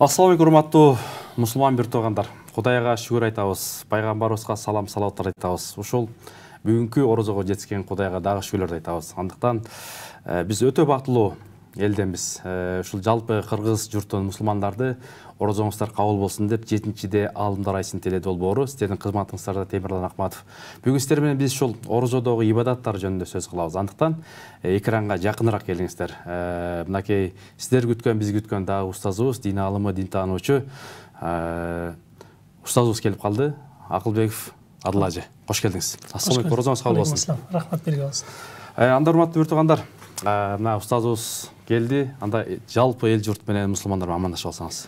Ассаламу алейкум, урматтуу мусулман бир туугандар. Кудайга шүгүр айтабыз, пайгамбарыбызга салам салаваттар айтабыз. Ушул бүгүнкү орозого жеткен Кудайга дагы шүгүрлөр айтабыз. Андыктан биз өтө бактылуу элденбиз. Ушул жалпы кыргыз журтунун мусулмандарды орозоңуздар кабыл болсун деп 7-де алымдар айсын теледи болбору. Сиздердин кызматыңыздарда Темирлан Акматов. Бүгүн сиздер менен биз ушул орозодогу ибадаттар жөнүндө сөз кылабыз. Андыктан экранга жакыныраак келиңиздер. Мынакей сиздер күткөн, биз күткөн дагы устазыбыз, дин алымы, дин таануучу устазыбыз келип калды. Акылбеков Адыл ажы. Кош келдиңиз. Ассаламу алейкум, орозоңуз кабыл болсун. Рахмат берге болсун. Анда урматтуу бир туугандар, мына устазыбыз келди. Анда жалпы эл журт менен мусулмандар менен амандашып алсаңыз.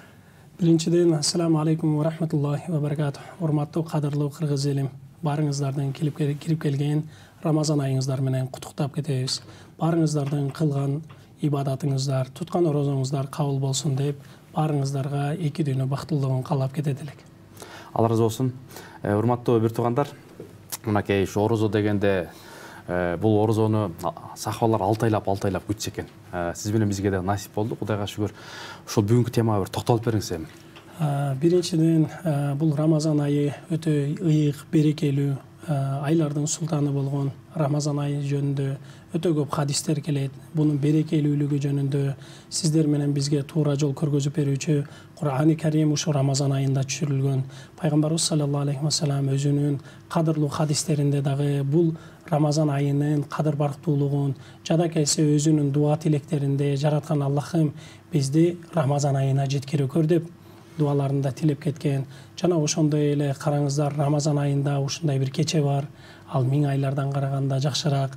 Биринчиден ассаламу алейкум ва рахматуллахи ва баракатух. Урматтуу кадырлуу кыргыз элим, барыңыздардын кирип келген Рамазан айыңыздар менен куттуктап кетебиз. Барыңыздардын кылган ибадатыңыздар, туткан орозоңуздар кабыл болсун деп барыңыздарга эки дүйнө бактылуулугун каалап кетет элек. Алла разы болсун. Урматтуу бир туугандар, мынакей ушу орозо дегенде бул орозону сахабалар алтайлап күтчү экен. Сиз менен бизге да насип болду. Кудайга шүгүр. Ушул бүгүнкү темага бир токтолуп бериңиз эми. Биринчиден бул Рамазан айы өтө ыйык, берекелүү, айлардын султаны болгон Рамазан айы жөнүндө өтө көп хадистер келет. Бунун берекелүүлүгү жөнүндө сиздер менен бизге туура жол көргөзүп берүүчү Кур'ан-ы Карим ушу Рамазан айында түшүрүлгөн. Пайгамбарыбыз саллаллаху алейхи ва саллям өзүнүн кадырлуу хадистеринде дагы бул Рамазан айынын кадыр барктуулугун, жада келсе өзүнүн дуа тилектеринде жараткан Аллахым бизди Рамазан айына жеткире көр деп дуаларында тилеп кеткен. Жана ошондой эле караңыздар, Рамазан айында ушундай бир кече бар. Ал 1000 айлардан караганда жакшыраак.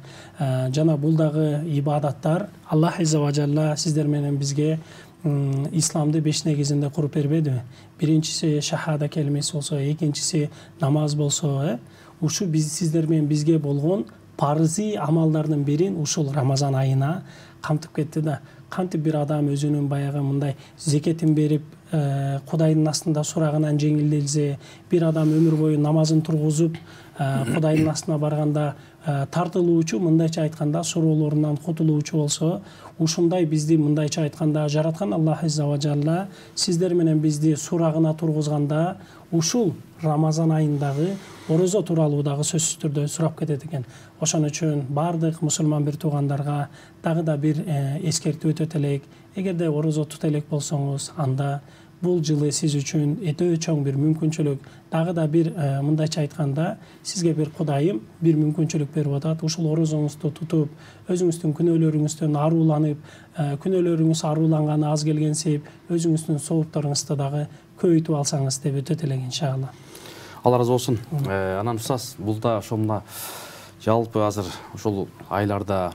Жана бул дагы ибадаттар. Аллах азза ва жалла сиздер менен бизге исламды 5 негизинде куруп бербедиби? Биринчиси шахада келмеси болсо, экинчиси намаз болсо, ушу биз сиздер менен бизге болгон парызы амалдардын бирин ушул Рамазан айына камтып кетти да. Кантип бир адам өзүнүн баягы мындай зекетин берип, Кудайдын астында сурагынан жеңилделсе, бир адам өмүр бою намазын тургузуп, Кудайдын астына барганда тартылуучу, мындайча айтканда суроолорунан кутулуучу болсо, ушундай бизди мындайча айтканда жараткан Аллах азза ва жалла сиздер менен бизди сурагына тургузганда ушул Рамазан айындагы орозо тууралуу дагы сөзсүз түрдө сурап кетет экен. Ошон үчүн бардык мусулман бир туугандарга дагы да бир эскертүү өтөт элек. Эгерде орозо тута элек болсоңуз, анда бул жылы сиз үчүн өтө чоң бир мүмкүнчүлүк. Дагы да бир мындайча айтканда сизге бир Кудайым бир мүмкүнчүлүк берип атат. Ушул орозоңузду тутуп, өзүңүздүн күнөөлөрүңүздөн арууланып, күнөөлөрүңүз арууланганы аз келгенсип, өзүңүздүн соопторуңузду дагы көбөйтүп алсаңыз деп өтөт элек иншалла. Алла разы болсун. Анан устаз, бул да ошондо жалпы азыр ушул айларда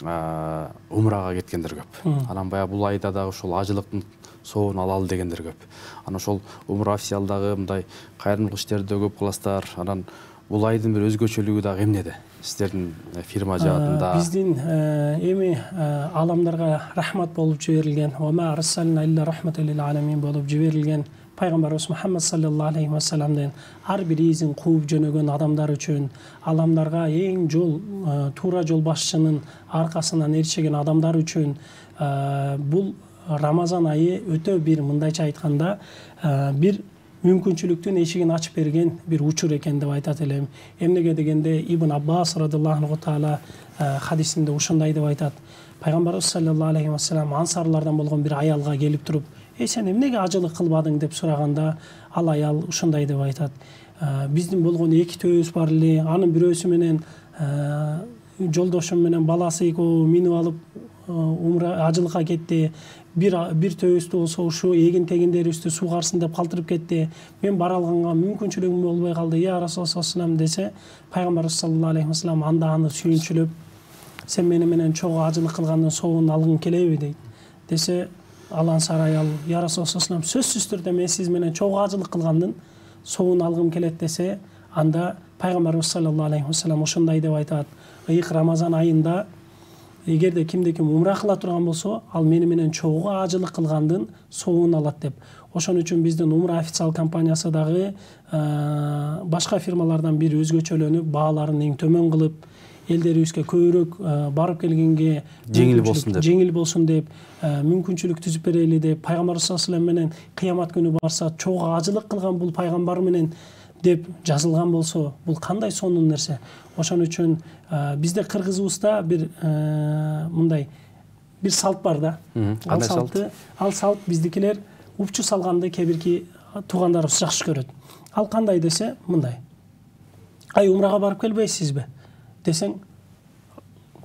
умрага кеткендер көп. Анан баягы бул айда дагы ушул ажылыктын соогун алалы дегендер көп. Анан ошол умра официалдагы мындай кайрымдуулук иштерди көп кыласыздар. Анан бул айдын бир өзгөчөлүгү дагы эмнеде? Сиздердин фирма жаатында биздин эми аламдарга рахмат болуп жиберилген, ва ма арсална илля рахматан лил аламин болуп жиберилген Пайгамбарыбыз Мухаммад саллаллаху алейхи ва салламдын ар бир изин кууп жөнөгөн адамдар үчүн, аламдарга эң туура жол башчынын аркасынан эришкен адамдар үчүн бул Рамазан айы өтө бир мындайча айтканда бир мүмкүнчүлүктүн эшигин ачып берген бир учур экен деп айтат элем. Эмнеге дегенде Ибн Аббас радиллаху таала хадисинде ушундай деп айтат. Пайгамбарыбыз саллаллаху алейхи ва саллям ансарлардан болгон бир аялга келип туруп, сен эмнеге ажылык кылбадың деп сураганда, ал аял ушундай деп айтат. Биздин болгон эки төбөбүз бар эле, анын бирөөсү менен жолдошум менен баласы экөө минип алып умра ажылыкка кетти. Бир төбөбүздө болсо ушу эгин тегиндерибизди суу карсын деп калтырып кетти. Мен бара алганга мүмкүнчүлүгүм болбой калды. Я Расулуллах десе, Пайгамбарыбыз саллаллаху алейхи ва саллям анда аны сүйүнчүлөп, сен менен чогуу ажылык кылгандын соогун алгың келеби дейт. Десе, ал ансар аял, Я Расулуллах, сөзсүз түрдө мен сиз менен чогуу ажылык кылгандын соогун алгым келет десе, анда Пайгамбарыбыз саллаллаху алейхи ва саллям ошондой деп айтат. Ыйык Рамазан айында эгерде кимде-ким умра кыла турган болсо, ал менен чогуу ажылык кылгандын соогун алат деп. Ошон үчүн биздин умра официал компаниясы дагы башка фирмалардан бир өзгөчөлөнүп, бааларын эң төмөн кылып, элдерибизге көбүрөөк барып келгенге жеңил болсун деп мүмкүнчүлүк түзүп берели деп пайгамбарыбыз саллаллаху алейхи менен кыямат күнү барса чогуу ажылык кылган бул пайгамбар менен деп жазылган болсо бул кандай сонун нерсе. Ошон үчүн бизде кыргызыбызда бир мындай бир салт бар да. Ал салт биздикилер упчу салганды кээ-бирки туугандарыбыз жакшы көрөт. Ал кандай десе мындай: ай умрага барып келбейсизби десең,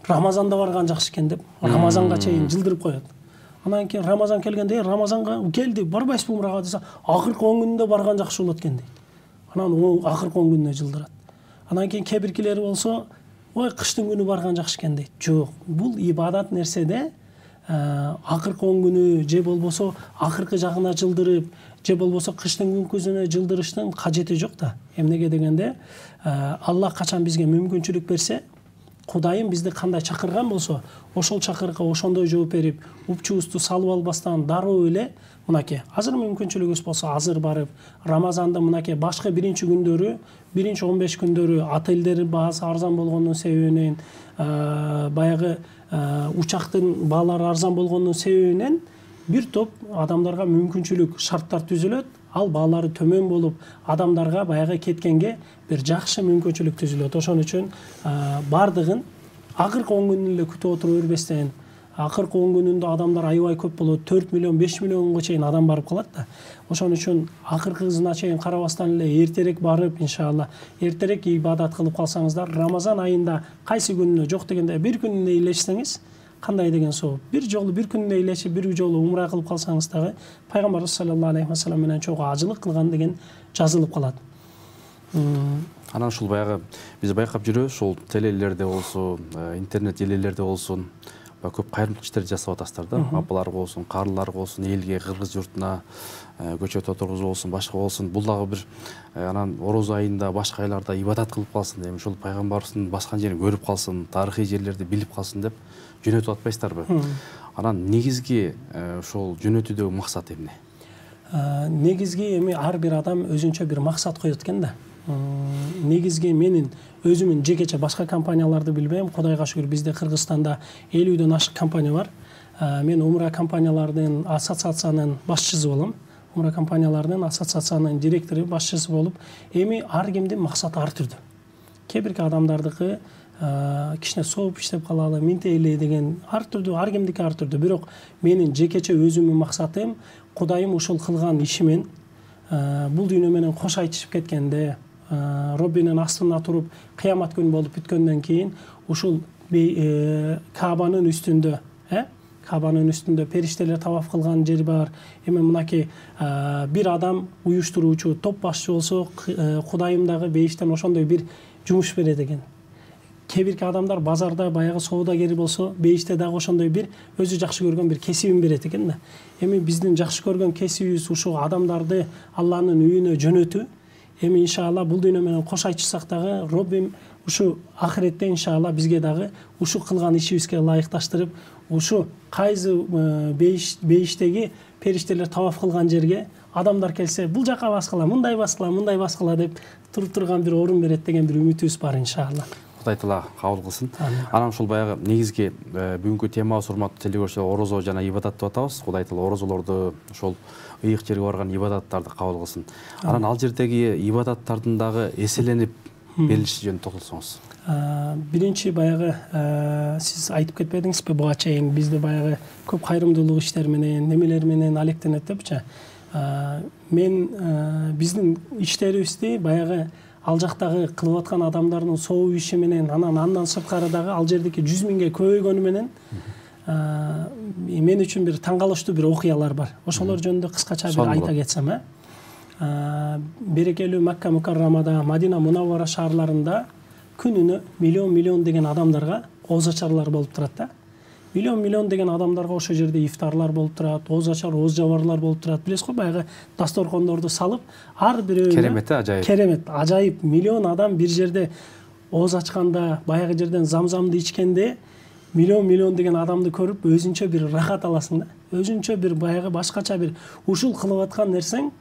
Рамазанда барган жакшы экен деп Рамазанга чейин жылдырып коет. Анан кийин Рамазан келгенде Рамазанга келди, барбайсызбы умрага десе, акыркы 10 күнүндө барган жакшы болот экен дейт. Анан акыркы 10 күнүнө жылдырат. Анан кийин кээ-биркилери болсо, ой кыштын күнү барган жакшы экен дейт. Жок, бул ибадат нерседе акыркы 10 күнү же болбосо акыркы жагына жылдырып, же болбосо кыштын күнкүзүнө жылдырыштын кажети жок да. Эмнеге дегенде, Аллах качан бизге мүмкүнчүлүк берсе, Кудайым бизди кандай чакырган болсо, ошол чакырыкка ошондой жооп берип, упчубузду салып албастан дароо эле мынакей азыр мүмкүнчүлүгүбүз болсо азыр барып, Рамазанда мынакей башка биринчи күндөрү, биринчи 15 күндөрү отелдер баасы арзан болгондун себебинен, баягы учактын баалары арзан болгондун себебинен бир топ адамдарга мүмкүнчүлүк, шарттар түзүлөт. Ал баалары төмөн болуп, адамдарга баягы кеткенге бир жакшы мүмкүнчүлүк түзүлөт. Ошон үчүн бардыгын акыркы 10 күнүн эле күтүп отуруп бербестен, акыркы 10 күнүндө адамдар аябай көп болот, 4 миллион, 5 миллионго чейин адам барып калат да. Ошон үчүн акыркысына чейин карабастан эле эртерээк барып, иншалла, эртерээк ибадат кылып калсаңыздар, Рамазан айында кайсы күнүнө жок дегенде бир күнүнө илешсеңиз, кандай деген соо. Бир жолу бир күнүнө илешип, бир жолу умра кылып калсаңыз дагы пайгамбарыбыз саллаллаху алейхи ва саллям менен чогуу ажылык кылган деген жазылып калат. Анан ушул баягы биз байкап жүрөбүз, ушул телелерде болсун, интернет желелерде болсун, көп кайрымдуулук иштерди жасап атасыздар да. Апалар болсун, каарылар болсун, элге, кыргыз журтуна көчөт отургузуу болсун, башка болсун. Бул дагы бир анан ороз айында, башка айларда ибадат кылып калсын деп, ушул пайгамбарыбыздын баскан жерин көрүп калсын, тарыхый жерлерди билип калсын деп жөнөтүп атпайсыздарбы? Анан негизги ошол жөнөтүүдөгү максат эмне? Негизги эми ар бир адам өзүнчө бир максат коет экен да. Негизги менин өзүмүн жекече башка компанияларды билбейм. Кудайга шүгүр, бизде Кыргызстанда 50дөн ашык компания бар. Мен умра компаниялардын ассоциациянын башчысы болом. Умра компаниялардын ассоциациянын директору, башчысы болуп, эми ар кимдин максаты ар түрдүү. Кээ бирки адамдардыкы кичине сооп иштеп калалы, минтейли деген ар түрдүү, ар кимдики ар түрдүү. Бирок менин жекече өзүмдүн максатым Кудайым ушул кылган ишимен бул дүйнө менен кош айтышып кеткенде, Роббинин астына туруп кыямат күнү болуп бүткөндөн кийин ушул Кабанын үстүндө, Кабанын үстүндө периштелер таваф кылган жери бар. Эми мынакей бир адам уюштуруучу, топ башчы болсо, Кудайым дагы бейиштен ошондой бир жумуш берет экен. Кээ бирки адамдар базарда баягы соодагери болсо, бейиште дагы ошондой бир өзү жакшы көргөн бир кесибин берет экен да. Эми биздин жакшы көргөн кесибибиз ушул адамдарды Алланын үйүнө жөнөтүү. Эми иншалла бул дүйнө менен кош айтышсак дагы Роббим ушу ахиретте иншалла бизге дагы ушу кылган ишибизге ылайыкташтырып, ушу кайсы бейиштеги периштелер таваф кылган жерге адамдар келсе, бул жака баскыла, мындай баскыла, мындай баскыла деп туруп турган бир орун берет деген бир үмүтүбүз бар иншалла. Кудай таала кабыл кылсын. Анан ушул баягы негизги бүгүнкү темабыз урматтуу телекөрүүчүлөр, орозо жана ибадат деп атабыз. Кудай таала орозолорду, ошол ыйык жерге барган ибадаттарды кабыл кылсын. Анан ал жердеги ибадаттардын дагы эселенип берилиши жөнүндө токтолсоңуз. Биринчи баягы сиз айтып кетпедиңизби, буга чейин бизде баягы көп кайрымдуулук иштер менен, немелер менен алектенет депчи. Мен биздин иштерибизди баягы ал жактагы кылып аткан адамдардын соо иши менен, андан сырткары дагы ал жердеги 100 миңге көбөйгөнү менен мен үчүн бир таң калыштуу бир окуялар бар. Ошолор жөнүндө кыскача бир айта кетсем, берекелүү Макка Мукаррамада, Мадина Мунаввара шаарларында күнүнө миллион деген адамдарга ооз ачарлар болуп турат да. Миллион деген адамдарга ошо жерде ифтарлар болуп турат, ооз ачар, ооз жабарлар болуп турат. Билесиз го, баягы дасторкондорду салып, ар бирөөнө керемет, ажайып. Керемет, ажайып. Миллион адам бир жерде ооз ачканда, баягы жерден замзамды ичкенде, миллион деген адамды көрүп, өзүнчө бир рахат аласың да. Өзүнчө бир баягы башкача бир ушул кылып аткан нерсең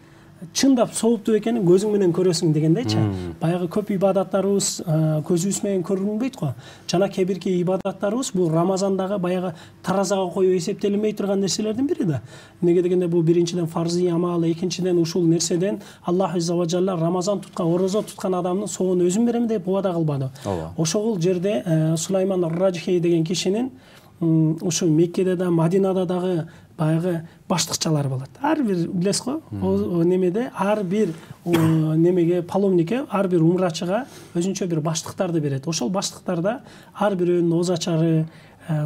чындап сооптуу экенин көзүң менен көрөсүң дегендейчи. Баягы көп ибадаттарыбыз көзүбүз менен көрүнбөйт го. Жана кээ бирки ибадаттарыбыз бул Рамазандагы баягы таразага коюп эсептелинбей турган нерселердин бири да. Эмнеге дегенде бул биринчиден фарзый амал, экинчиден ушул нерседен Аллах азза ва жалла Рамазан туткан, орозо туткан адамдын соогун өзүм берем деп убада кылбады. Ошол жерде Сулайман ар-Раджхи деген кишинин ушу Меккеде да, Мадинада дагы баягы баштыкчалар болот. Ар бир билесиз го, немеде ар бир немеге паломникке, ар бир умрачыга өзүнчө бир баштыктарды берет. Ошол баштыктарда ар бирөөнүн ооз ачары,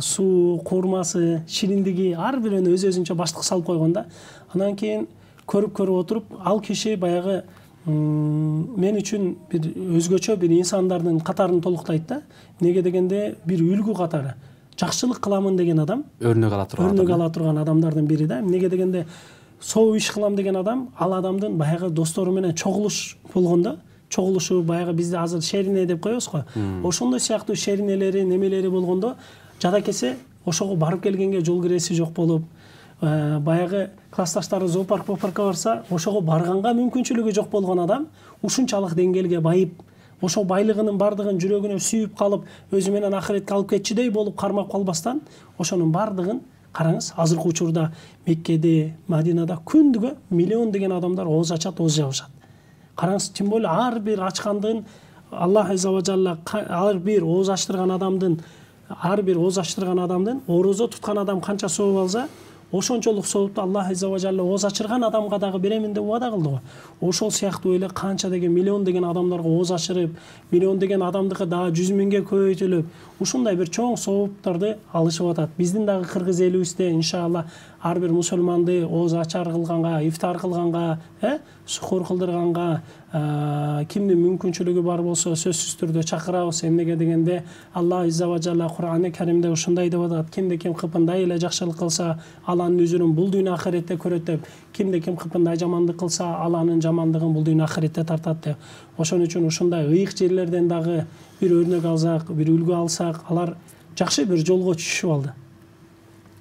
суу, курмасы, шириндиги ар бирөөнү өзүнчө баштык салып койгон да. Анан кийин көрүп отуруп, ал киши баягы мен үчүн бир өзгөчө бир инсандардын катарын толуктайт да. Эмнеге дегенде бир үлгү катары. Жакшылык кыламын деген адам өрнөк ала турган адамдардын бири да. Эмнеге дегенде соо иш кылам деген адам, ал адамдын баягы достору менен чогулуш болгондо, чогулушу баягы бизде азыр шерине деп коебуз го. Ошондой сыяктуу шеринелери, немелери болгондо жада келсе ошого барып келгенге жол киреси жок болуп, баягы классташтары зоопаркка барса, ошого барганга мүмкүнчүлүгү жок болгон адам ушунчалык деңгээлге байып, ошол байлыгынын бардыгын жүрөгүнө сүйүп калып, өзү менен ахиретке алып кетчидей болуп кармап калбастан, ошонун бардыгын караңыз, азыркы учурда Меккеде, Мадинада күндүгө миллион деген адамдар ооз ачат, ооз жабышат. Караңыз, тим более ар бир ачкандын Аллах азза ва жалла ар бир ооз ачтырган адамдын орозо туткан адам канча сооп алса, ошончолук соопту Аллах азза ва жалла ооз ачырган адамга дагы беремин деп убада кылды го. Ошол сыяктуу эле канча деген миллион деген адамдарга ооз ачырып, миллион деген адамдыкы дагы 100 миңге көбөйтүлүп, ушундай бир чоң сооптарды алышып атат. Биздин дагы кыргыз элибизде иншалла ар бир мусулманды ооз ачар кылганга, ифтар кылганга, сухур кылдырганга кимдин мүмкүнчүлүгү бар болсо сөзсүз түрдө чакырабыз. Эмнеге дегенде Аллах азза ва жалла Кур'ан-ы Каримде ушундай деп атат: кимде ким кыпындай эле жакшылык кылса, аланын өзүрүн бул дүйнө ахиретте көрөт деп, кимде ким кыпындай жамандык кылса, аланын жамандыгын бул дүйнө ахиретте тартат деп. Ошон үчүн ушундай ыйык жерлерден дагы бир өрнөк алсак, бир үлгү алсак, алар жакшы бир жолго түшүп алды.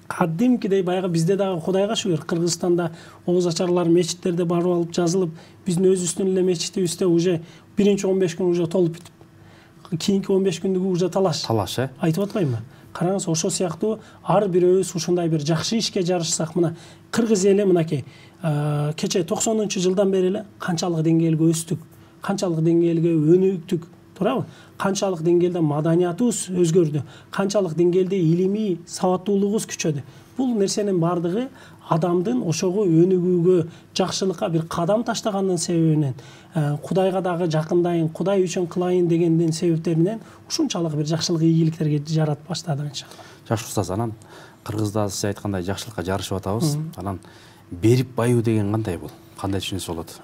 Кадимкидей баягы бизде дагы Кудайга шүгүр, Кыргызстанда ооз ачарлар мечиттерде барып алып жазылып, биздин өзүбүздүн эле мечитибизде уже биринчи 15 күн уже толуп бүтүп, кийинки 15 күндүгү уже талаш. Айтып атпаймынбы? Караңыз, ошол сыяктуу ар бирөөбүз ушундай бир жакшы ишке жарышсак, мына кыргыз эли мынакей кече 90-жылдан бери эле канчалык деңгээлге өстүк, канчалык деңгээлге өнүктүк, туурабы? Канчалык деңгээлде маданиятыбыз өзгөрдү, канчалык деңгээлде илимий сабаттуулугубуз күчөдү. Бул нерсенин бардыгы адамдын ошого өнүгүүгө, жакшылыкка бир кадам таштаганын себебинен, Кудайга дагы жакындайын, Кудай үчүн кылайын дегендин себептеринен ушунчалык бир жакшылык ийгиликтерге жаратып баштады иншалла. Жакшы устаз, анан кыргызда сиз айткандай жакшылыкка жарышып атабыз. Анан берип баюу деген кандай бул? Кандай түшүнүсү болот?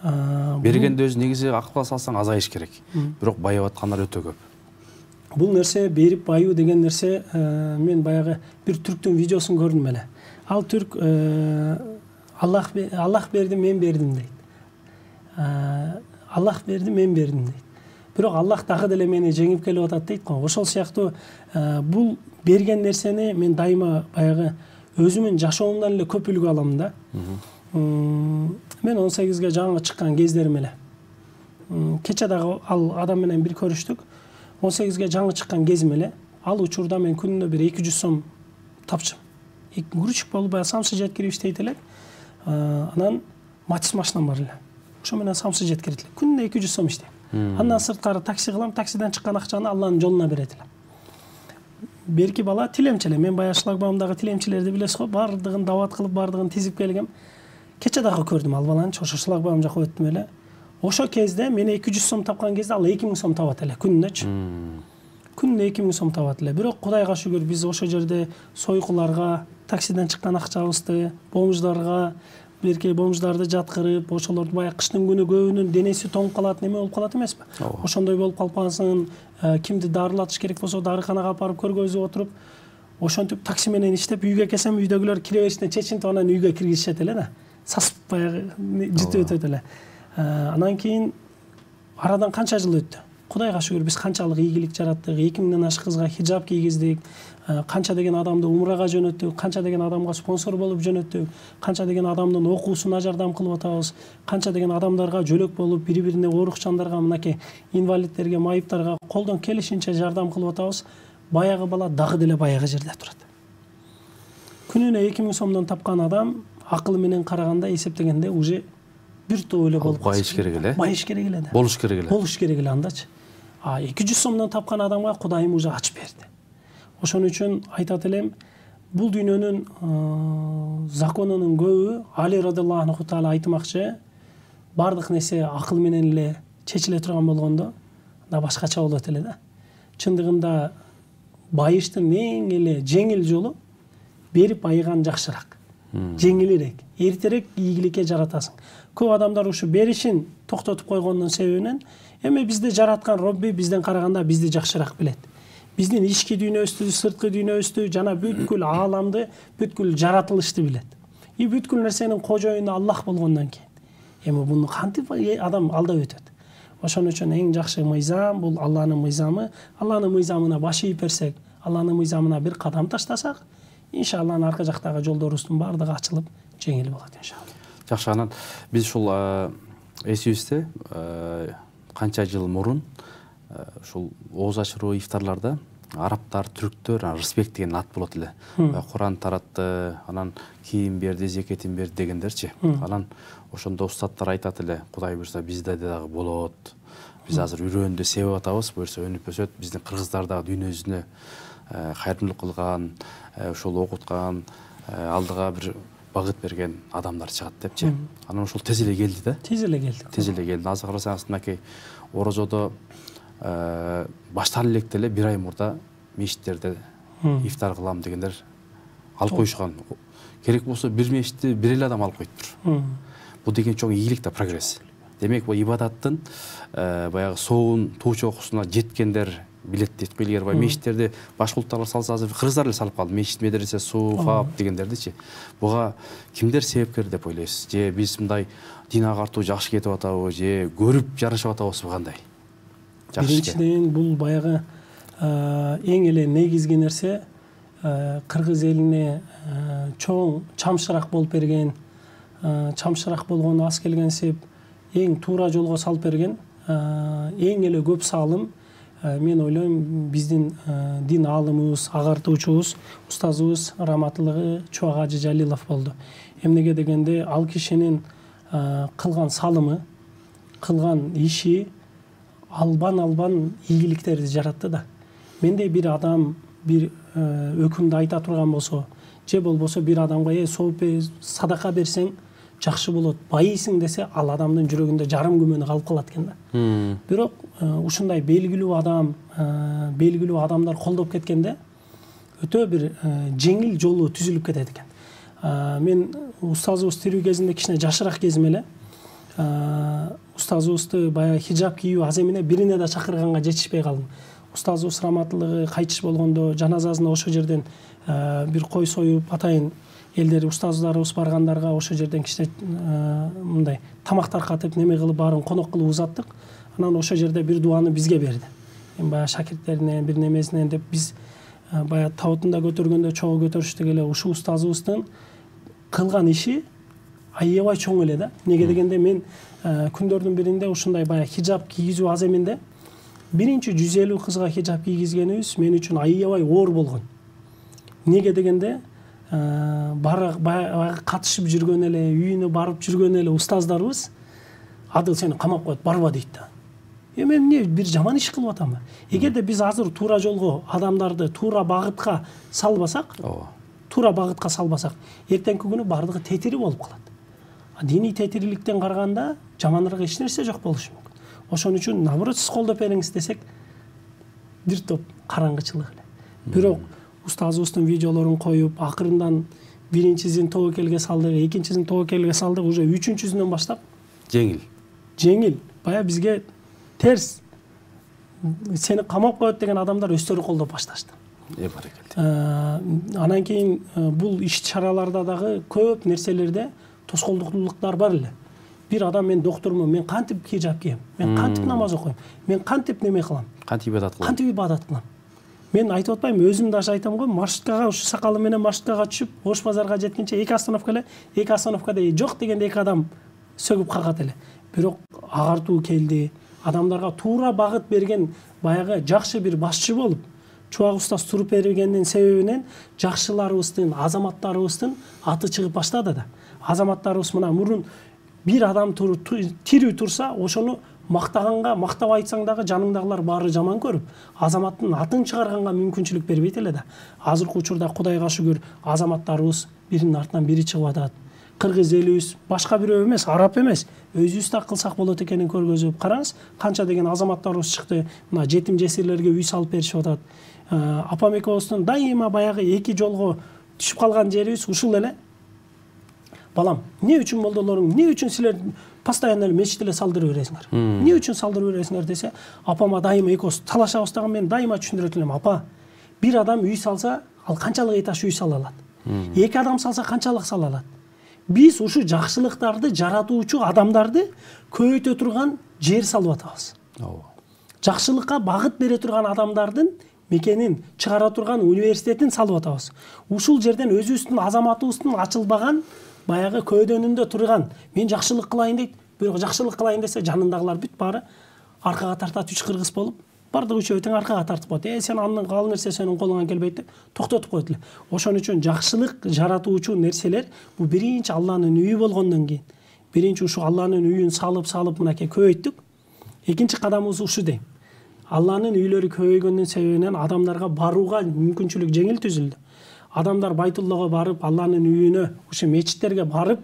Бергенде өзү негизи акылга салсаң азайыш керек. Бирок байып аткандар өтө көп. Бул нерсе берип баюу деген нерсе, мен баягы бир түрктүн видеосун көрдүм эле. Ал түрк Аллах берди, мен бердим дейт. Аллах берди, мен бердим дейт. Бирок Аллах дагы деле мени жеңип келип атат дейт го. Ошол сыяктуу бул берген нерсени мен дайыма баягы өзүмдүн жашоомдон эле көп үлгү алам да. Мен 18ге жаңы чыккан кездерим эле. Кече дагы ал адам менен бир көрүштүк. 18ге жаңы чыккан кезим эле. Ал учурда мен күнүнө бир 200 сом тапчым. Грузчик болуп баягы самсы жеткирип иштейт элек. Анан Матис машинам бар эле. Ошо менен самсы жеткирет элек. Күнүнө 200 сом иштейм. Андан сырткары такси кылам, таксиден чыккан акчаны Алланын жолуна берет элем. Берки бала тилемчи эле. Мен баягы шлагбаумдагы тилемчилерди билесиз го, бардыгын дават кылып, бардыгын тизип келгем. Кече дагы көрдүм ал баланы, ошо шлагбаум жака өттүм эле. Ошо кезде мен 200 сом тапкан кезде ал 2000 сом табат эле күнүнөчү. Күнүнө 2000 сом табат эле. Бирок Кудайга шүгүр биз ошо жерде сойкуларга, таксиден чыккан акчабызды, бомждарга, берке бомждарды жаткырып, ошолорду баягы кыштын күнү көбүнүн денеси тоңуп калат, неме болуп калат эмеспи? Ошондой болуп калпасын, кимди дарылатыш керек болсо дарыканага апарып көргөзүп отуруп, ошентип такси менен иштеп үйгө келсем, үйдөгүлөр кире беришинен чечинтип анан үйгө киргизишет эле да. Сасып баягы жытып өтөт эле. Анан кийин арадан канча жыл өттү. Кудайга шүгүр биз канчалык ийгилик жараттык, 2000ден ашык кызга хижаб кийгиздик, канча деген адамды умрага жөнөттүк, канча деген адамга спонсор болуп жөнөттүк, канча деген адамдын окуусуна жардам кылып атабыз, канча деген адамдарга жөлөк болуп, бири-бирине оорук жандарга, мынакей инвалидтерге, майыптарга колдон келишинче жардам кылып атабыз. Баягы бала дагы деле баягы жерде турат. Күнүнө 2000 сомдон тапкан адам акылы менен караганда эсептегенде уже бир топ эле болуп байыш керек эле. Байыш керек эле да. Болуш керек эле. Болуш керек эле андачы. 200 сомдон тапкан адамга Кудайым уже ачып берди. Ошон үчүн айтат элем, бул дүйнөнүн законунун көбү Али радыйаллаху анху таала айтмакчы, бардык нерсе акыл менен эле чечиле турган болгондо да башкача болот эле да. Чындыгында байыштын эң эле жеңил жолу берип байыган жакшыраак. Жеңилирээк, эртерээк ийгиликке жаратасың. Көп адамдар ушу беришин токтотуп койгондун себебинен эми бизди жараткан Робби бизден караганда бизди жакшыраак билет. Биздин ички дүйнөбүздү, сырткы дүйнөбүздү, жана бүткүл ааламды, бүткүл жаратылышты билет. И бүткүл нерсенин кожоюну Аллах болгондон кийин эми буну кантип адам алдап өтөт? Ошон үчүн эң жакшы мыйзам бул Алланын мыйзамы. Алланын мыйзамына баш ийип берсек, Алланын мыйзамына бир кадам таштасак, иншалла арка жактагы жолдорубуздун баардыгы ачылып, жеңил болот иншалла. Жакшы, анан биз ушул эсибизде канча жыл мурун ушул ооз ачыруу ифтарларда арабтар, түрктөр, респект деген ат болот эле. Куран таратты, анан кийим берди, зекетин берди дегендерчи. Анан ошондо устаттар айтат эле, Кудай буйрса бизде дагы болот. Биз азыр үйрөндү себеп атабыз, буйрса өнүп өсөт. Биздин кыргыздар дагы дүйнө жүзүнө кайрымдуулук кылган, ошол окуткан, алдыга бир багыт берген адамдар чыгат депчи. Анан ошол тез эле келди да. Тез эле келди. Тез эле келди. Азыр карасаңыз, мынакей орозодо баштан электе эле бир ай мурда мешиттерде ифтар кылам дегендер алып коюшкан. Керек болсо бир мешитти бир эле адам алып коюптур. Бул деген чоң ийгилик да, прогресс. Демек бул ибадаттын баягы соон туу чокусуна жеткендер билет дейт го. Илгери мешиттерде башка улуттар салса, азыр кыргыздар эле салып калды. Мешит, медресе, суу, фаб дегендердичи. Буга кимдер себепкер деп ойлойсуз? Же биз мындай дин агартуу жакшы кетип атабы, же көрүп жарашып атабызбы, кандай? Биринчиден бул баягы эң эле негизги нерсе кыргыз элине чоң чамшыраак болуп берген, чамшыраак болгону аз келгенсип эң туура жолго салып берген эң эле көп салым мен ойлойм биздин дин аалымыбыз, агартуучубуз, устазыбыз Раматылыгы Чубак Ажы Жалилов болду. Эмнеге дегенде ал кишинин кылган салымы, кылган иши албан ийгиликтерди жаратты да. Мендей бир адам бир өкүмдү айта турган болсо, же болбосо бир адамга сооп садака берсең жакшы болот, байыйсың десе, ал адамдын жүрөгүндө жарым күмөнү калып калат экен да. Бирок ушундай белгилүү адамдар колдоп кеткенде өтө бир жеңил жолу түзүлүп кетет экен. Мен устазыбыз тирүү кезинде кичине жашыраак кезим эле устазыбызды баягы хижаб кийүү аз эмне бирине да чакырганга жетишпей калдым. Устазыбыз Раматылыгы кайтыш болгондо жаназасына ошо жерден бир кой союп атайын элдер устаздарыбыз баргандарга ошо жерден кичине мындай тамак таркатып неме кылып баарын конок кылып узаттык. Анан ошо жерде бир дуаны бизге берди. Мен баягы шакирттерине бир немесинен деп биз баягы табытында көтөргөндө чогуу көтөрүштүк эле. Ушул устазыбыздын кылган иши аябай чоң эле да. Неге дегенде мен күндөрдүн биринде ушундай баягы хижаб кийгизүү аз эминде биринчи 150 кызга хижаб кийгизгенибиз мен үчүн аябай оор болгон. Неге дегенде баягы катышып жүргөн эле, үйүнө барып жүргөн эле устаздарыбыз адыл сени камап коет, барба дейт да. Мен эмне бир жаман иш кылып атамбы? Эгерде биз азыр туура жолго адамдарды туура багытка салбасак, эртеңки күнү бардыгы тетири болуп калат. Диний тетирликтен караганда жаманыраак эч нерсе жок болушу мүмкүн. Ошон үчүн наоборот сиз колдоп бериңиз десек бир топ караңгычылык эле. Бирок устазыбыздын видеолорун коюп, акырындан биринчисин тобокелге салдык, экинчисин тобокелге салдык, уже үчүнчүсүнөн баштап жеңил. Баягы бизге терс сени камап коет деген адамдар өздөрү колдоп башташты. Баракелде. Анан кийин бул иш чараларда дагы көп нерселерде тоскоолдуктуулуктар бар эле. бир адам мен доктормун, мен кантип хижап кийем, мен кантип намаз окуйм, мен кантип неме кылам, кантип ибадат кылам, кантип ибадат кылам. Мен айтып атпаймынбы, өзүм дагы айтам го, маршруткага ушу сакалы менен маршруткага түшүп, Ош базарга жеткенче 2 остановка эле, 2 остановкада жок дегенде 2 адам сөгүп калгат эле. Бирок агартуу келди, адамдарга туура багыт берген баягы жакшы бир башчы болуп, Чубак устаз туруп бергендин себебинен жакшыларыбыздын, азаматтарыбыздын аты чыгып баштады да. Азаматтарыбыз мына мурун бир адам тирүү турса, ошону мактаганга, мактап айтсаң дагы жаныңдагылар баары жаман көрүп, азаматтын атын чыгарганга мүмкүнчүлүк бербейт эле да. Азыркы учурда Кудайга шүгүр азаматтарыбыз биринин артынан бири чыгып атат. Кыргыз элибиз башка бирөө эмес, араб эмес, өзүбүз да кылсак болот экенин көргөзүп, караңыз, канча деген азаматтарыбыз чыкты. Мына жетим жесирлерге үй салып беришип атат. Апам экөөбүздүн дайыма баягы эки жолго түшүп калган жерибиз ушул эле. Балам, эмне үчүн молдолоруң, эмне үчүн силер постоянно мечит эле салдырып бересиңер? Эмне үчүн салдырып бересиңер десе, апама дайыма экөөбүз талашабыз дагы, мен дайыма түшүндүрөт элем. Апа, бир адам үй салса, ал канчалык этаж үй сала алат? Эки адам салса канчалык сала алат? Биз ушу жакшылыктарды жаратуучу адамдарды көбөйтө турган жер салып атабыз. Жакшылыкка багыт бере турган адамдардын мекенин чыгара турган университетин салып атабыз. Ушул жерден өзүбүздүн азаматыбыздын ачылбаган баягы көөдөнүндө турган, мен жакшылык кылайын дейт, бирок жакшылык кылайын десе жанындагылар бүт баары аркага тартат 3 кыргыз болуп, бардыгы үчөө тең аркага тартып коет. Сен анын ал нерсе сенин колуңан келбейт деп токтотуп коет эле. Ошон үчүн жакшылык жаратуучу нерселер бул биринчи Алланын үйү болгондон кийин, биринчи ушу Алланын үйүн салып мынакей көбөйттүк. Экинчи кадамыбыз ушу дейм. Алланын үйлөрү көбөйгөндүн себебинен адамдарга барууга мүмкүнчүлүк жеңил түзүлдү. Адамдар Байтуллага барып, Алланын үйүнө, ушу мечиттерге барып,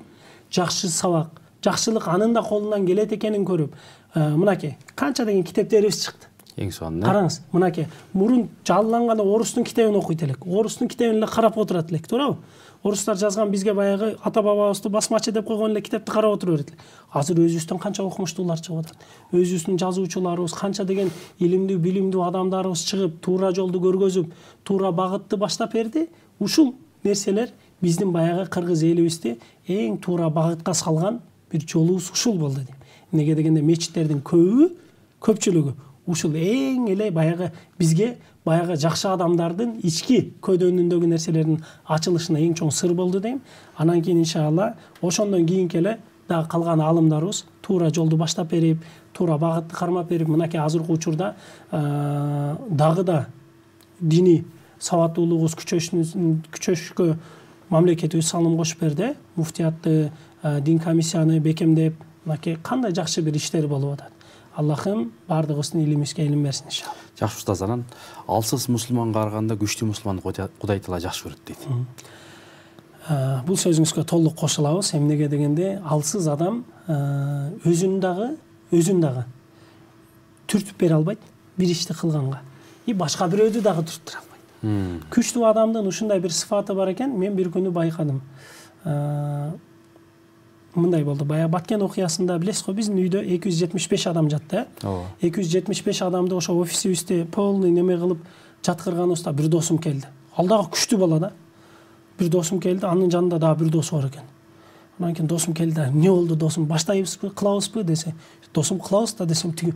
жакшы сабак, жакшылык анын да колунан келет экенин көрүп, мынакей канча деген китептерибиз чыкты. Эң сонун. Караңыз, мынакей мурун жалланганда орустун китебин окуйт элек, орустун китебин эле карап отурат элек, туурабы? Орустар жазган бизге баягы ата бабабызды басмачы деп койгон эле китепти карап отура берет элек. Азыр өзүбүздөн канча окумуштуулар чыгып атат. Өзүбүздүн жазуучуларыбыз, канча деген илимдүү, билимдүү адамдарыбыз чыгып, туура жолду көргөзүп, туура багытты баштап берди. Ушул нерселер биздин баягы кыргыз элибизди эң туура багытка салган бир жолубуз ушул болду дейм. Эмнеге дегенде мечиттердин көпчүлүгү ушул эң эле баягы бизге баягы жакшы адамдардын ички көөдөнүндөгү нерселердин ачылышына эң чоң сыр болду дейм. Анан кийин иншалла ошондон кийинки эле дагы калган алымдарыбыз туура жолду баштап берип, туура багытты кармап берип, мынакей азыркы учурда дагы да диний сабаттуулугубуз күчөшкө мамлекетибиз салым кошуп берди. Муфтиятты, дин комиссияны бекемдеп, мынакей кандай жакшы бир иштер болуп атат. Аллахым бардыгыбыздын илимибизге илим берсин иншалла. Жакшы устаз, анан алсыз мусулманга караганда күчтүү мусулманды Кудай Таала жакшы көрөт дейт. Бул сөзүңүзгө толук кошулабыз. Эмнеге дегенде алсыз адам өзүн дагы түртүп бере албайт бир ишти кылганга. И башка бирөөдү дагы түртүп албайт. Күчтүү адамдын ушундай бир сыфаты бар экен. Мен бир күнү байкадым. Мындай болду. Бая Баткен окуясында билесиз го, биздин үйдө 275 адам жатты. 275 адамды ошо офисибизде полный неме кылып жаткырганыбызда бир досум келди. Ал дагы күчтүү бала да. Бир досум келди, анын жанында дагы бир досу бар экен. Анан кийин досум келди, "Эмне болду досум? Баштайбызбы, кылабызбы?" десе. "Досум, кылабыз да" десем, тиги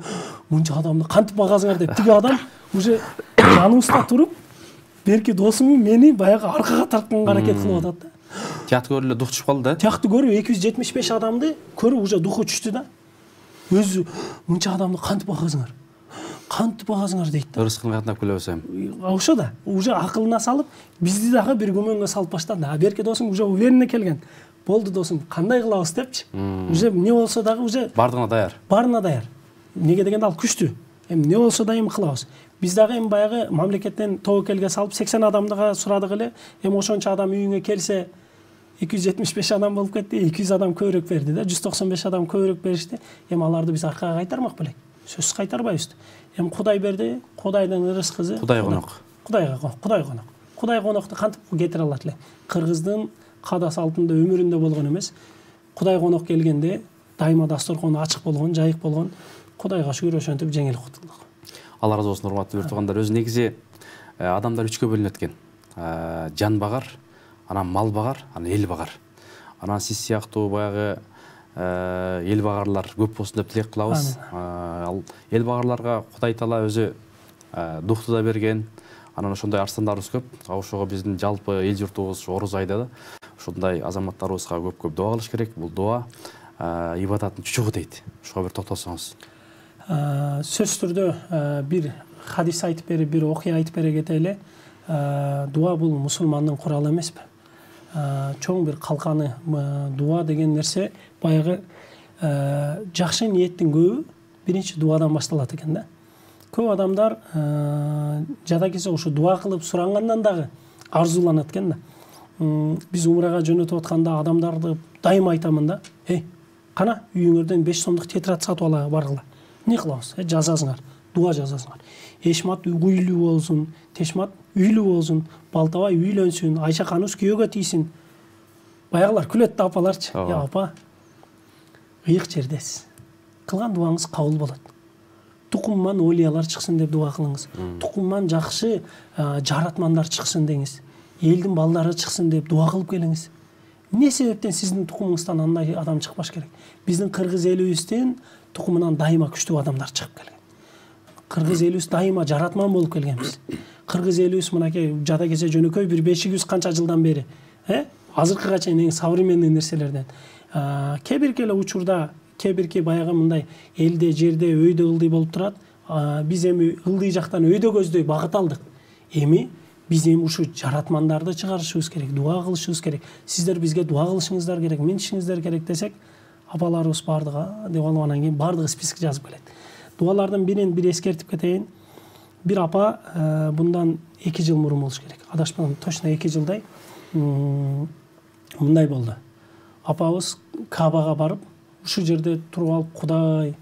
"Мынча адамды кантип багасыңар" деп, тиги адам уже жаныбызда туруп, берки досуму мени баягы аркага тартканга аракет кылып атат да. Тиякты көрүп эле дух түшүп калды да. Тиякты көрүп 275 адамды көрүп уже духу түштү да. Өзү "Мынча адамды кантип багасыңар? Кантип багасыңар" дейт да. Рызкын катнап келебесем. Ошо да, уже акылына салып, бизди дагы бир күмөнгө салып баштады. Берки досум уже уверенне келген. Болду досум, кандай кылабыз депчи. Уже эмне болсо дагы уже бардыгына даяр. Баарына даяр. Эмнеге дегенде ал күчтүү. Эмне болсо да эми кылабыз. Биз дагы эми баягы мамлекеттен тобокелге салып 80 адамдыга сурадык эле. Эми ошончо адам үйүңө келсе 275 адам болуп кетти, 200 адам көбүрөөк берди да, 195 адам көбүрөөк беришти. Эми аларды биз аркага кайтармак белек. Сөзсүз кайтарбайбыз. Эми Кудай берди, Кудайдын ырыскызы. Кудай конок. Кудай конокту кантип кетире алат эле? Кыргыздын када салтында өмүрүндө болгон эмес. Кудай конок келгенде дайыма дасторкону ачык болгон, жайык болгон. Кудайга шүгүр ошентип жеңил кутулдук. Алла разы болсун, урматтуу бир туугандар. Өзү негизи адамдар үчкө бөлүнөт экен. Жан багар, анан мал багар, анан эл багар. Анан сиз сыяктуу баягы эл багарлар көп болсын деп тилек кылабыз. Ал эл багарларга Кудай Таала өзү духту да берген. Анан ошондой арстандарыбыз көп. Ошого биздин жалпы эл журтубуз Оруз айда да ушундай азаматтарыбызга көп дуа кылыш керек. Бул дуа ибадаттын чучугу дейт. Ошого бир токтолсоңуз. Сөзсүз түрдө бир хадис айтып берип, бир окуя айтып бере кетели. Дуа бул мусулмандын куралы эмеспи? Чоң бир калканы. Дуа деген нерсе баягы жакшы ниеттин көбү биринчи дуадан башталат экен да. Көп адамдар жада келсе ушу дуа кылып сурангандан дагы арзуланат экен да. Биз умрага жөнөтүп атканда адамдарды дайыма айтамын да. Кана үйүңөрдөн 5 сомдук тетрадь сатып ала баргыла. Не кылабыз? Жазасыңар, дуа жазасыңар. Эшмат уйлуу болсун, Тешмат үйлүү болсун, Балтабай үйлөнсүн, Айша каныбыз күйөөгө тийсин. Баягылар күлөт да апаларчы. Апа, ыйык жердесиз. Кылган дуаңыз кабыл болот. Тукумман олиялар чыксын деп дуа кылыңыз. Тукумман жакшы жаратмандар чыксын деңиз. Элдин балдары чыксын деп дуа кылып келиңиз. Эмне себептен сиздин тукумуңуздан андай адам чыкпаш керек? Биздин кыргыз элибиздин тукумунан дайыма күчтүү адамдар чыгып келген. Кыргыз элибиз дайыма жаратман болуп келгенбиз. Кыргыз элибиз мынакей жада кесе жөнөкөй бир 500 канча жылдан бери, азыркыга чейин эң современный нерселерден. Кээ бирки эле учурда, кээ бирки баягы мындай элде, жерде, өйдө ылдый болуп турат. Биз эми ылдый жактан өйдө көздөй багыт алдык. Эми биз эми ушу жаратмандарды чыгарышыбыз керек, дуа кылышыбыз керек. Сиздер бизге дуа кылышыңыздар керек, минтишиңиздер керек десек, апаларыбыз бардыгы деп алып анан кийин бардыгы список жазып келет. Дуалардын бирин бир эскертип кетейин. Бир апа bundan 2 жыл мурун болуш керек. Адашпасам, точно 2 жылдай мындай болду. Апабыз Кабага барып, ушу жерде туруп алып, Кудай,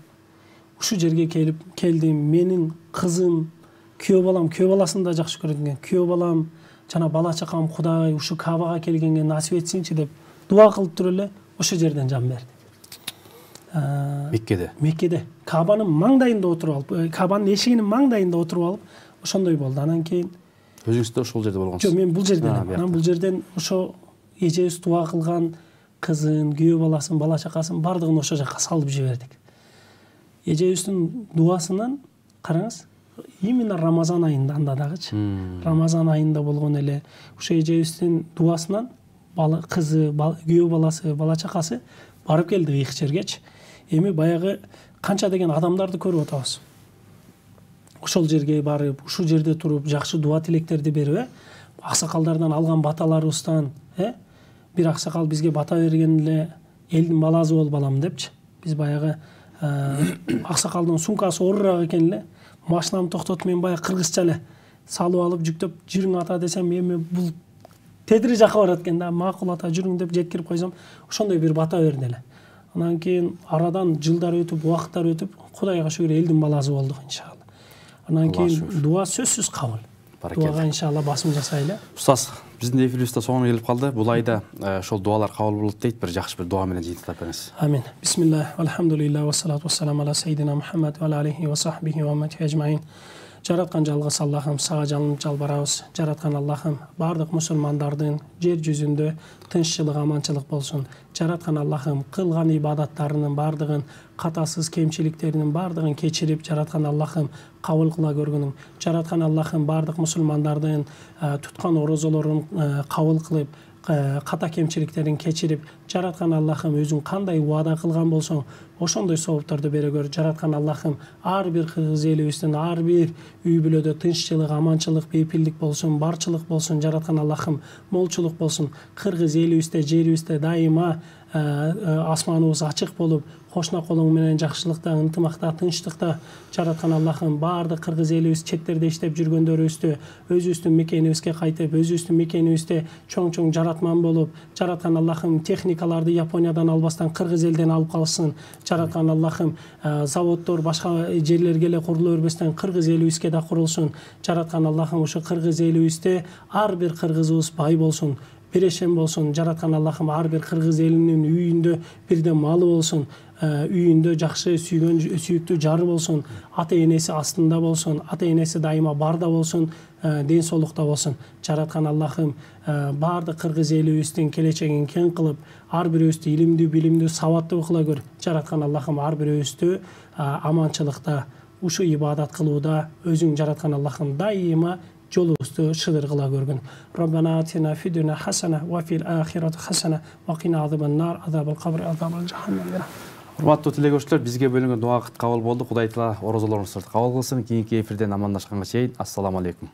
ушу жерге келдим, менин кызым, күйөө балам, күйөө баласын да жакшы көрөт экен. Күйөө балам, жана бала чакам Кудай ушу Кабага келгенге насип этсинчи деп дуа кылып туруп эле ошо жерден жан берди. Меккеде Кабанын маңдайында отуруп алып, Кабанын эшигинин маңдайында отуруп алып, ошондой болду. Анан кийин өзүңүз да ошол жерде болгонсуз. Жок, мен бул жерден. Анан бул жерден ошо эжебиз дуа кылган кызын, күйөө баласын, бала чакасын бардыгын ошо жака салып жибердик. Эжебиздин дуасынан караңыз, именно Рамазан айында, анда дагычы. Рамазан айында болгон эле ошо эжебиздин дуасынан кызы, күйөө баласы, бала чакасы барып келди ыйык жергечи. Эми баягы канча деген адамдарды көрүп атабыз. Ошол жерге барып, ушул жерде туруп, жакшы дуа тилектерди берип, аксакалдардан алган баталарыбыздан, бир аксакал бизге бата берген эле элдин баласы бол балам депчи. Биз баягы аксакалдын сумкасы оорураак экен эле, машинамды токтотуп мен баягы кыргызча эле салып алып жүктөп, жүрүң ата десем, эми бул тедири жака барат экен да, макул ата жүрүң деп жеткирип койсом, ошондой бир бата берди эле. Анан кийин арадан жылдар өтүп, убакыттар өтүп, Кудайга шүгүр элдин баласы болдук иншалла. Анан кийин дуа сөзсүз кабыл. Дуага иншалла басым жасайлы. Устаз, биздин эфирибиз да соңуна келип калды. Бул айда ошол дуалар кабыл болот дейт. Бир жакшы бир дуа менен жыйынтыктап бериңиз. Амин. Бисмиллах, алхамдулиллах, ва салату вассаламу ала сайидина Мухаммад ва алейхи ва сахбихи ва уммати ажмаин. Жараткан жалгыз Аллахым, сага жалынып жалбарабыз. Жараткан Аллахым, бардык мусулмандардын жер жүзүндө тынччылык, аманчылык болсун. Жараткан Аллахым, кылган ибадаттарынын бардыгын, катасыз кемчиликтеринин бардыгын кечирип, жараткан Аллахым кабыл кыла көргүнүң. Жараткан Аллахым, бардык мусулмандардын туткан орозолорун кабыл кылып, ката кемчиликтерин кечирип, жараткан Аллахым өзүң кандай убада кылган болсоң, ошондой соопторду бере көр. Жараткан Аллахым, ар бир кыргыз элибиздин ар бир үй бүлөдө тынччылык, аманчылык, бейпилдик болсун, барчылык болсун. Жараткан Аллахым, молчулук болсун. Кыргыз элибизде, жерибизде дайыма асманыбыз ачык болуп, кошуна колуң менен жакшылыкта, ынтымакта, тынчтыкта жараткан Аллахым баардык кыргыз элибиз четтерде иштеп жүргөндөрүбүздү өзүбүздүн мекенибизге кайтып, өзүбүздүн мекенибизде чоң-чоң жаратман болуп, жараткан Аллахым техникаларды Япониядан албастан кыргыз элден алып калсын. Жараткан Аллахым заводдор башка жерлерге эле курулуп өрбөстөн кыргыз элибизге да курулсун. Жараткан Аллахым ушу кыргыз элибизде ар бир кыргызыбыз бай болсун, берешен болсун. Жараткан Аллахым ар бир кыргыз элинин үйүндө бирден малы болсун. үйүндө жакшы сүйүктүү жары болсун, ата энеси астында болсун, ата энеси дайыма барда болсун, ден соолукта болсун. Жараткан Аллахым баардык кыргыз элибиздин келечегин кең кылып, ар бирөөбүздү илимдүү, билимдүү, сабаттуу кыла көр. Жараткан Аллахым ар бирөөбүздү аманчылыкта, ушу ибадат кылууда өзүң жараткан Аллахым дайыма жолубузду шыдыр кыла көргүн. Роббана атина фид дунья хасана ва фил ахирати хасана ва кина азабан нар азабал кабр азабал жаханнам. Урматтуу телегөрүүчүлөр, бизге бөлүнгөн убакыт кабыл болду. Кудай таала орозолоруңузду кабыл кылсын. Кийинки эфирден амандашканга чейин ассаламу алейкум.